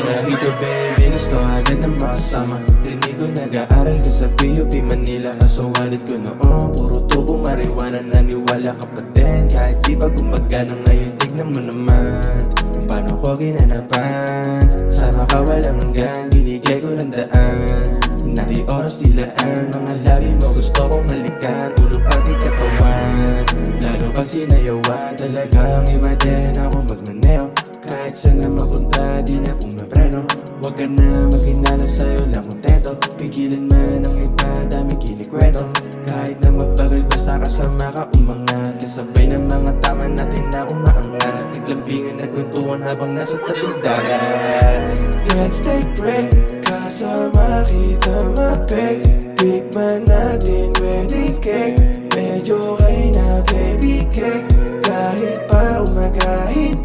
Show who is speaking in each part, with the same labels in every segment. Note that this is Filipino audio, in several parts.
Speaker 1: Dito baby, gusto agad na makasama. Rinig ko nag-aaral ka sa PUP Manila, kaso wallet ko noon puro tubo marijuana. Naniwala ka pa din kahit di pa gumagana. Ngayon tignan mo naman kung paano ko ginanapan. Sama ka walang hanggan, binigay ko ng daan. Hindi oras dilaan, mga labi mo gusto kong halikan. Ulo pati katawan, lalo pag sinayawan. Talagang iba din ako magmaneho. Kahit saan na mapunta, di na pumapreno. Huwag ka na maghinala, sa'yo lang kontento. Pigilan man ang iba, daming kinikwento. Kahit na magbagal, basta kasama ka umangat. Kasabay ng mga tama natin na umaangat. Naglampingan at kwentuhan habang nasa tabing dagat. Let's take break, kasama kita mapeg. Tikman natin wedding cake. Medyo kayo na baby cake. Kahit pa umagahit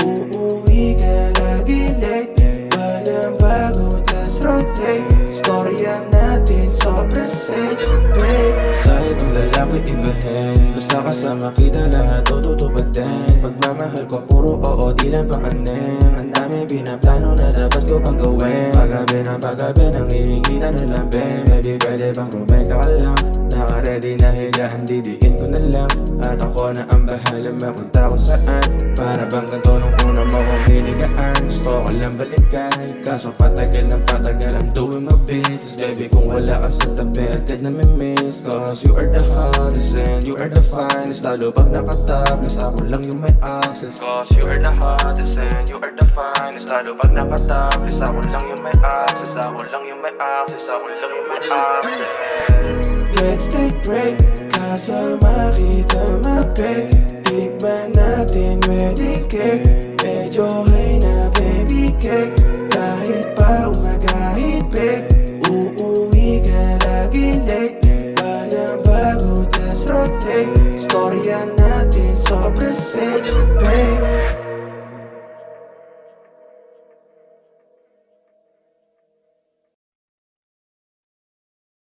Speaker 1: uuwi ka lagi late. Walang bago tas rotate. Storya natin sobrang safe, babe. Sa ibang lalaki ibahin, basta kasama kita lahat tututupad din. Pagmamahal ko puro oo, di lang pang-aneng. Ang dami pinaplano na dapat ko pang gawin. Paggabi nang hihingi na nalambing. Baby pwede bang rumekta ka lang? Naka-ready na higaan, didiin ko na lang. At ako na ang bahala mapunta kung saan. Para bang ganito nung una mo kong hinigaan. Gusto ko lang balikan, kaso patagal ng patagal I'm doing my business. Baby kung wala ka sa tabi agad na miss. Cause you are the hottest and you are the finest. Lalo pag nakatap, nasa ako lang yung may access. Cause you are the hottest and you are the finest. Lalo pag nakatap, nasa ako lang yung may access. Ako lang yung may access, ako lang yung may access. Let's take break, kasama kita mapeg. Tikman natin wedding cake. Medyo kayo na baby cake. Kahit pa